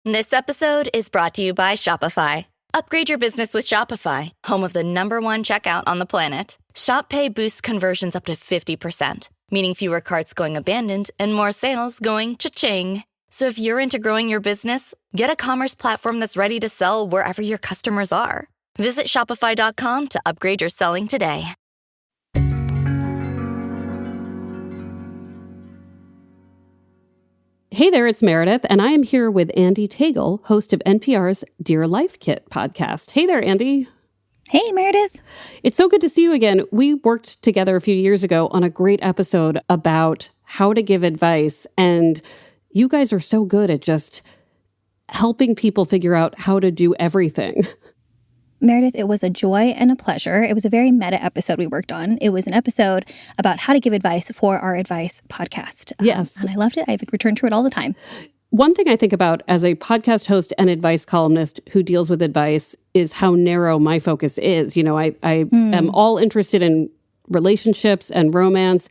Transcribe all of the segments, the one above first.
This episode is brought to you by Shopify. Upgrade your business with Shopify, home of the #1 checkout on the planet. Shop Pay boosts conversions up to 50%, meaning fewer carts going abandoned and more sales going cha-ching. So if you're into growing your business, get a commerce platform that's ready to sell wherever your customers are. Visit shopify.com to upgrade your selling today. Hey there, it's Meredith, and I am here with Andy Tagle, host of NPR's Dear Life Kit podcast. Hey there, Andy. Hey, Meredith. It's so good to see you again. We worked together a few years ago on a great episode about how to give advice, and you guys are so good at just helping people figure out how to do everything. Meredith, it was a joy and a pleasure. It was a very meta episode we worked on. It was an episode about how to give advice for our advice podcast. Yes. And I loved it. I return to it all the time. One thing I think about as a podcast host and advice columnist who deals with advice is how narrow my focus is. You know, I am all interested in relationships and romance,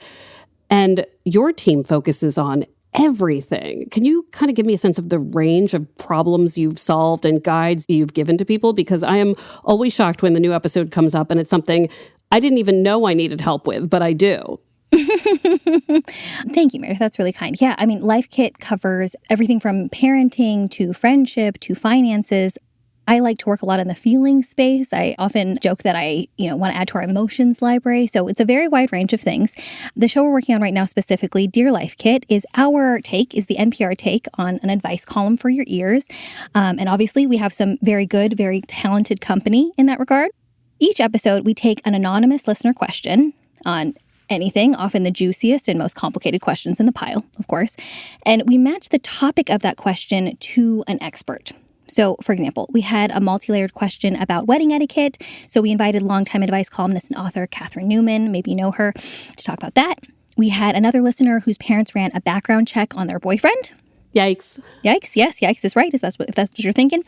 and your team focuses on everything. Can you kind of give me a sense of the range of problems you've solved and guides you've given to people? Because I am always shocked when the new episode comes up and it's something I didn't even know I needed help with, but I do. Thank you, Meredith. That's really kind. Yeah, I mean, Life Kit covers everything from parenting to friendship to finances. I like to work a lot in the feeling space. I often joke that I, want to add to our emotions library. So it's a very wide range of things. The show we're working on right now specifically, Dear Life Kit, is the NPR take on an advice column for your ears. And obviously we have some very good, very talented company in that regard. Each episode, we take an anonymous listener question on anything, often the juiciest and most complicated questions in the pile, of course. And we match the topic of that question to an expert. So, for example, we had a multi-layered question about wedding etiquette. So we invited longtime advice columnist and author Catherine Newman, maybe you know her, to talk about that. We had another listener whose parents ran a background check on their boyfriend. Yikes. Yikes. Yes, yikes is right, if that's what you're thinking.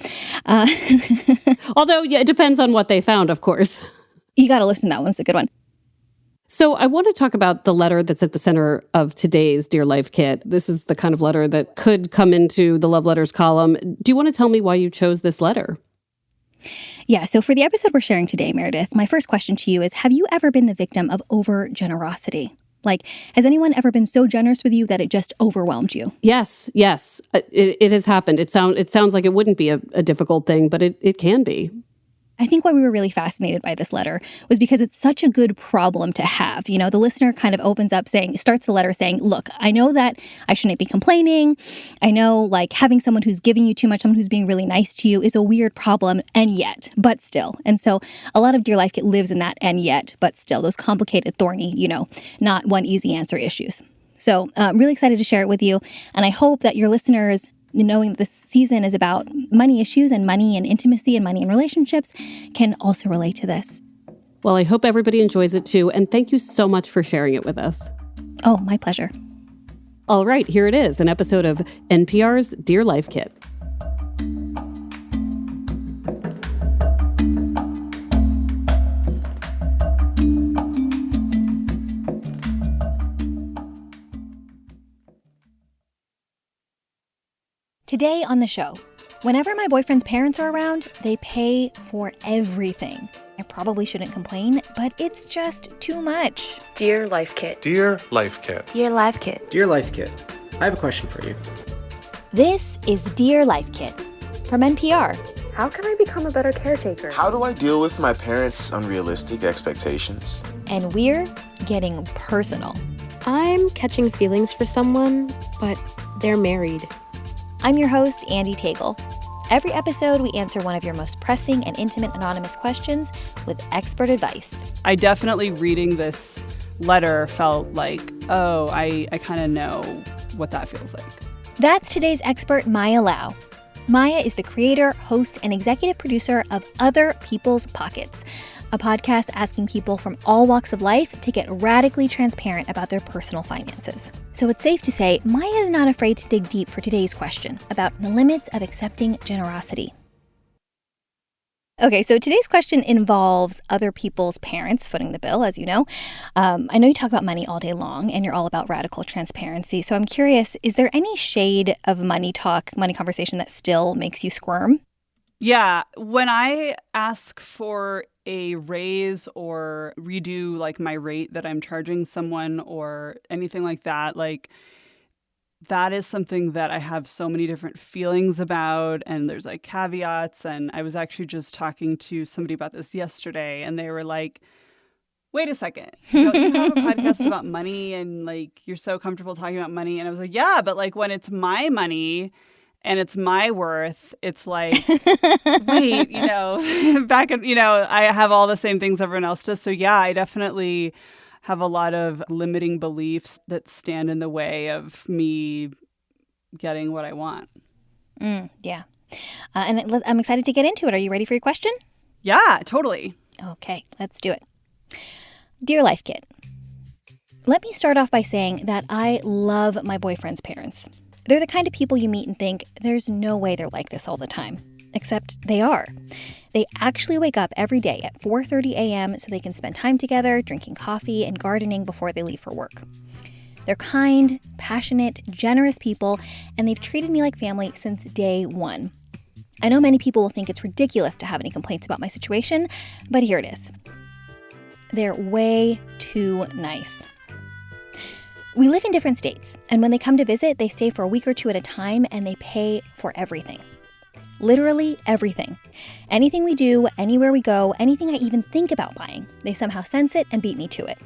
Although, yeah, it depends on what they found, of course. You got to listen to that one. It's a good one. So I want to talk about the letter that's at the center of today's Dear Life Kit. This is the kind of letter that could come into the Love Letters column. Do you want to tell me why you chose this letter? Yeah, so for the episode we're sharing today, Meredith, my first question to you is, have you ever been the victim of over-generosity? Like, has anyone ever been so generous with you that it just overwhelmed you? Yes. It has happened. It sounds like it wouldn't be a difficult thing, but it can be. I think why we were really fascinated by this letter was because it's such a good problem to have. The listener kind of starts the letter saying, look, I know that I shouldn't be complaining. I know like having someone who's giving you too much, someone who's being really nice to you is a weird problem, and yet, but still. And so a lot of Dear Life Kit lives in that and yet, but still, those complicated, thorny, not one easy answer issues. So I'm really excited to share it with you. And I hope that your listeners, knowing that this season is about money issues and money and intimacy and money and relationships, can also relate to this. Well, I hope everybody enjoys it too. And thank you so much for sharing it with us. Oh, my pleasure. All right, here it is, an episode of NPR's Dear Life Kit. Today on the show, whenever my boyfriend's parents are around, they pay for everything. I probably shouldn't complain, but it's just too much. Dear Life Kit. Dear Life Kit. Dear Life Kit. Dear Life Kit, I have a question for you. This is Dear Life Kit from NPR. How can I become a better caretaker? How do I deal with my parents' unrealistic expectations? And we're getting personal. I'm catching feelings for someone, but they're married. I'm your host, Andy Tagle. Every episode, we answer one of your most pressing and intimate anonymous questions with expert advice. I definitely, reading this letter, felt like, oh, I kind of know what that feels like. That's today's expert, Maya Lau. Maya is the creator, host, and executive producer of Other People's Pockets, a podcast asking people from all walks of life to get radically transparent about their personal finances. So it's safe to say Maya is not afraid to dig deep for today's question about the limits of accepting generosity. Okay, so today's question involves other people's parents footing the bill, as you know. I know you talk about money all day long, and you're all about radical transparency. So I'm curious, is there any shade of money talk, money conversation that still makes you squirm? Yeah. When I ask for a raise or redo like my rate that I'm charging someone or anything like that, like that is something that I have so many different feelings about. And there's like caveats. And I was actually just talking to somebody about this yesterday, and they were like, wait a second, don't you have a podcast about money and like you're so comfortable talking about money? And I was like, yeah, but like when it's my money and it's my worth, it's like, wait, back at, I have all the same things everyone else does. So yeah, I definitely have a lot of limiting beliefs that stand in the way of me getting what I want. Yeah. And I'm excited to get into it. Are you ready for your question? Yeah, totally. Okay, let's do it. Dear Life Kit, let me start off by saying that I love my boyfriend's parents. They're the kind of people you meet and think, there's no way they're like this all the time. Except they are. They actually wake up every day at 4:30 a.m. so they can spend time together, drinking coffee and gardening before they leave for work. They're kind, passionate, generous people, and they've treated me like family since day one. I know many people will think it's ridiculous to have any complaints about my situation, but here it is. They're way too nice. We live in different states, and when they come to visit, they stay for a week or two at a time, and they pay for everything. Literally everything. Anything we do, anywhere we go, anything I even think about buying, they somehow sense it and beat me to it.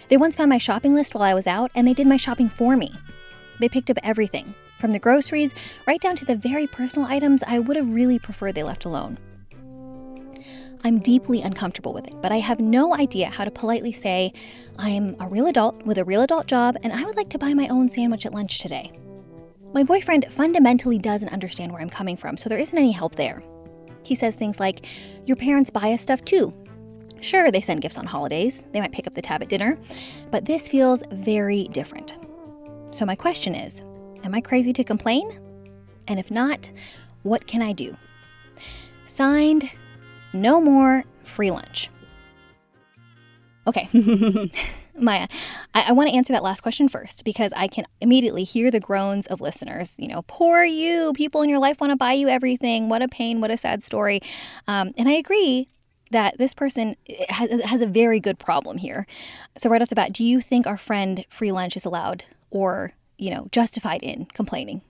They once found my shopping list while I was out, and they did my shopping for me. They picked up everything, from the groceries right down to the very personal items I would have really preferred they left alone. I'm deeply uncomfortable with it, but I have no idea how to politely say, I'm a real adult with a real adult job, and I would like to buy my own sandwich at lunch today. My boyfriend fundamentally doesn't understand where I'm coming from, so there isn't any help there. He says things like, your parents buy us stuff too. Sure, they send gifts on holidays, they might pick up the tab at dinner, but this feels very different. So my question is, am I crazy to complain? And if not, what can I do? Signed, no more free lunch. Okay. Maya, I want to answer that last question first because I can immediately hear the groans of listeners. Poor you. People in your life want to buy you everything. What a pain. What a sad story. And I agree that this person has a very good problem here. So right off the bat, do you think our friend free lunch is allowed or, justified in complaining?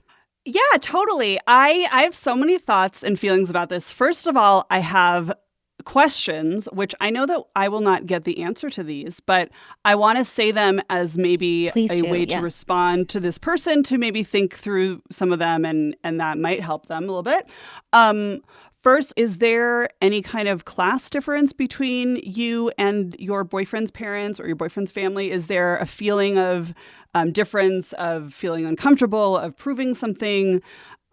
Yeah, totally. I have so many thoughts and feelings about this. First of all, I have questions, which I know that I will not get the answer to these, but I want to say them as maybe way to respond to this person, to maybe think through some of them, and that might help them a little bit. First, is there any kind of class difference between you and your boyfriend's parents or your boyfriend's family? Is there a feeling of difference, of feeling uncomfortable, of proving something?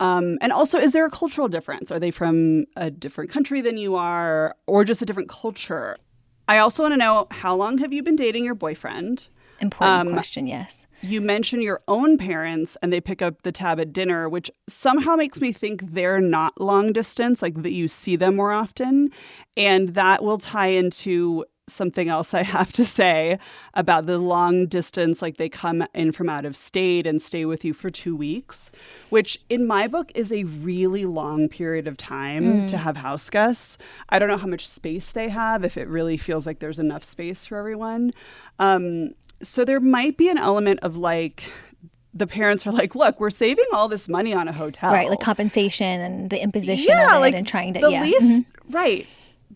And also, is there a cultural difference? Are they from a different country than you are, or just a different culture? I also want to know, how long have you been dating your boyfriend? Important question, yes. You mention your own parents and they pick up the tab at dinner, which somehow makes me think they're not long distance, like that you see them more often. And that will tie into something else I have to say about the long distance, like they come in from out of state and stay with you for 2 weeks, which in my book is a really long period of time to have house guests. I don't know how much space they have, if it really feels like there's enough space for everyone. So there might be an element of like, the parents are like, look, we're saving all this money on a hotel. Right, like compensation and the imposition of it, like and trying to, right.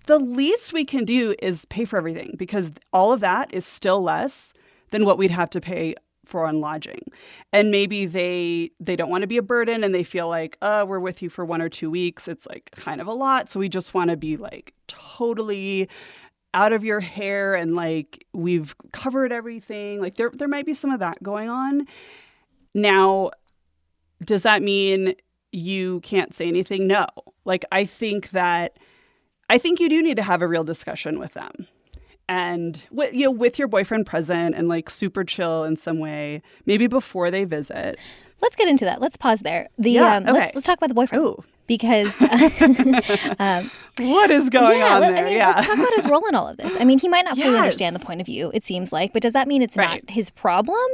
The least we can do is pay for everything, because all of that is still less than what we'd have to pay for on lodging. And maybe they don't want to be a burden, and they feel like, we're with you for 1 or 2 weeks. It's like kind of a lot. So we just want to be like totally out of your hair, and like we've covered everything. Like there might be some of that going on. Now, does that mean you can't say anything? No. Like I think you do need to have a real discussion with them, and with your boyfriend present and like super chill in some way, maybe before they visit. Let's get into that. Let's pause there. Let's talk about the boyfriend. Oh. Because what is going on there? Let's talk about his role in all of this. I mean, he might not fully Yes. understand the point of view, it seems like, but does that mean it's Right. not his problem?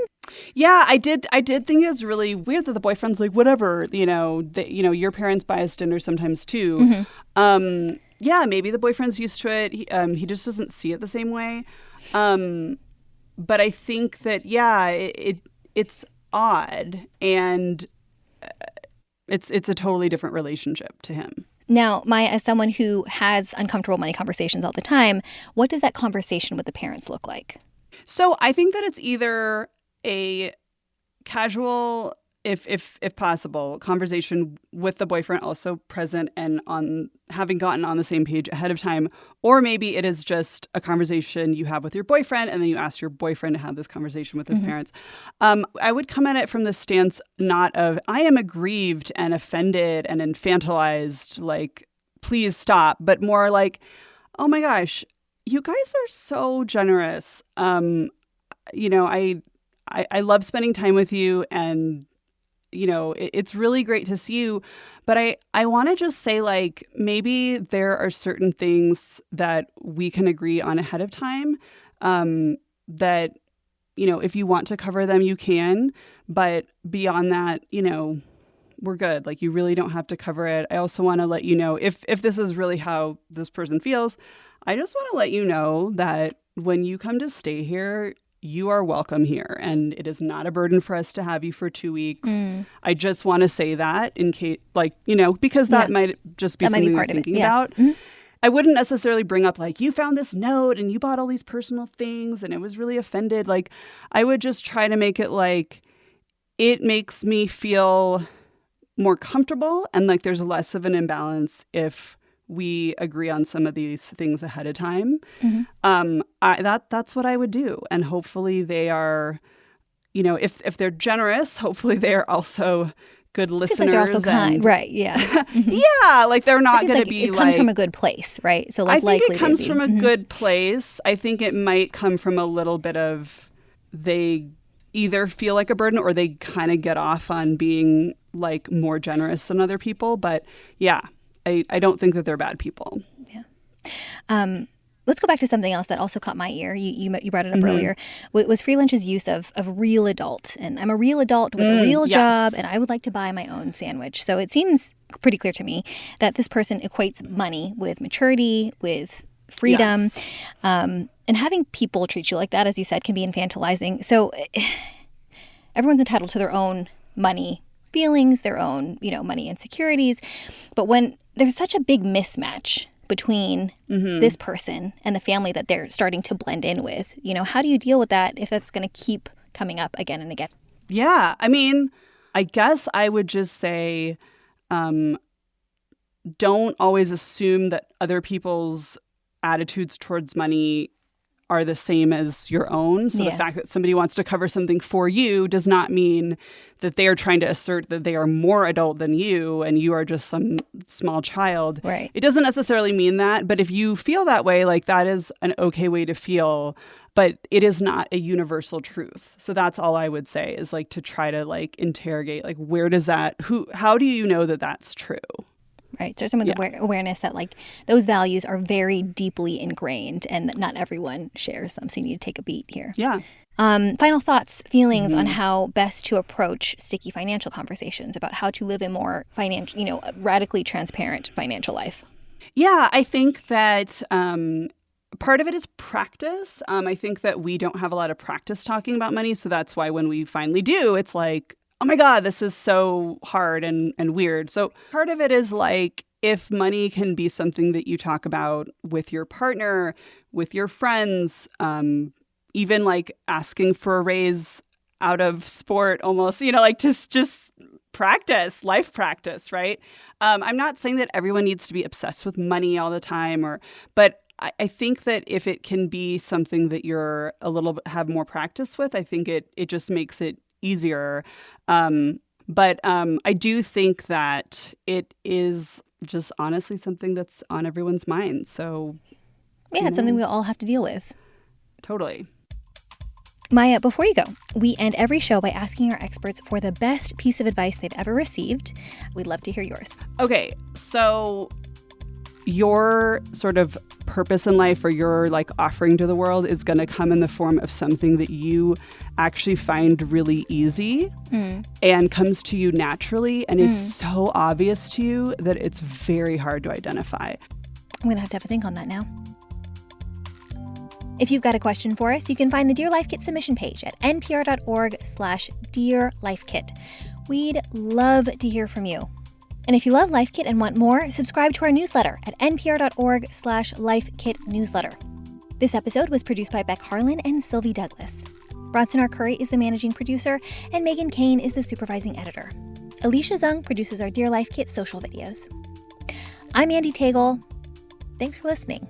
Yeah, I did think it was really weird that the boyfriend's like, whatever, your parents buy us dinner sometimes too. Yeah, maybe the boyfriend's used to it. He just doesn't see it the same way. But I think that, it's odd, and it's a totally different relationship to him. Now, Maya, as someone who has uncomfortable money conversations all the time, what does that conversation with the parents look like? So I think that it's either a casual, if possible, conversation with the boyfriend also present and on having gotten on the same page ahead of time, or maybe it is just a conversation you have with your boyfriend and then you ask your boyfriend to have this conversation with his parents. I would come at it from the stance not of I am aggrieved and offended and infantilized, like please stop, but more like, oh my gosh, you guys are so generous. I love spending time with you, and it's really great to see you. But I want to just say, like, maybe there are certain things that we can agree on ahead of time that, if you want to cover them, you can. But beyond that, we're good. Like, you really don't have to cover it. I also want to let you know if this is really how this person feels, I just want to let you know that when you come to stay here, you are welcome here, and it is not a burden for us to have you for 2 weeks. I just want to say that in case, because that might just be something you're thinking about. I wouldn't necessarily bring up like, you found this note and you bought all these personal things and it was really offended. Like, I would just try to make it like, it makes me feel more comfortable, and like there's less of an imbalance if we agree on some of these things ahead of time. That's what I would do. And hopefully they are, if they're generous, hopefully they are also good listeners. Like they're also kind, right? Yeah. Yeah, like they're not going to be it comes from a good place, right? So like, I think it comes from a good place. I think it might come from a little bit of they either feel like a burden or they kind of get off on being like more generous than other people. But yeah. I don't think that they're bad people. Yeah. Let's go back to something else that also caught my ear. You brought it up earlier. Was Free Lunch's use of real adult. And I'm a real adult with a real job, and I would like to buy my own sandwich. So it seems pretty clear to me that this person equates money with maturity, with freedom. Yes. And having people treat you like that, as you said, can be infantilizing. So everyone's entitled to their own money feelings, their own, money insecurities. But when there's such a big mismatch between this person and the family that they're starting to blend in with, how do you deal with that if that's going to keep coming up again and again? Yeah. I mean, I guess I would just say, don't always assume that other people's attitudes towards money are the same as your own. So the fact that somebody wants to cover something for you does not mean that they are trying to assert that they are more adult than you and you are just some small child. Right. It doesn't necessarily mean that, but if you feel that way, like that is an okay way to feel, but it is not a universal truth. So that's all I would say is like to try to like interrogate, like how do you know that that's true? Right. So some of the awareness that like those values are very deeply ingrained and that not everyone shares them. So you need to take a beat here. Yeah. Final thoughts, feelings on how best to approach sticky financial conversations about how to live a more radically transparent financial life. Yeah, I think that part of it is practice. I think that we don't have a lot of practice talking about money. So that's why when we finally do, it's like, oh my God, this is so hard and weird. So part of it is like, if money can be something that you talk about with your partner, with your friends, even like asking for a raise out of sport almost, like just practice, life practice, right? I'm not saying that everyone needs to be obsessed with money all the time, but I think that if it can be something that you're a little bit have more practice with, I think it just makes it easier. But I do think that it is just honestly something that's on everyone's mind. So yeah, it's something we all have to deal with. Totally. Maya, before you go, we end every show by asking our experts for the best piece of advice they've ever received. We'd love to hear yours. Okay, so your sort of purpose in life or your like offering to the world is going to come in the form of something that you actually find really easy and comes to you naturally and is so obvious to you that it's very hard to identify. I'm going to have a think on that now. If you've got a question for us, you can find the Dear Life Kit submission page at npr.org/dearlifekit. We'd love to hear from you. And if you love Life Kit and want more, subscribe to our newsletter at npr.org/lifekitnewsletter. This episode was produced by Beck Harlan and Sylvie Douglas. Bronson R. Curry is the managing producer, and Megan Kane is the supervising editor. Alicia Zung produces our Dear Life Kit social videos. I'm Andy Tagle. Thanks for listening.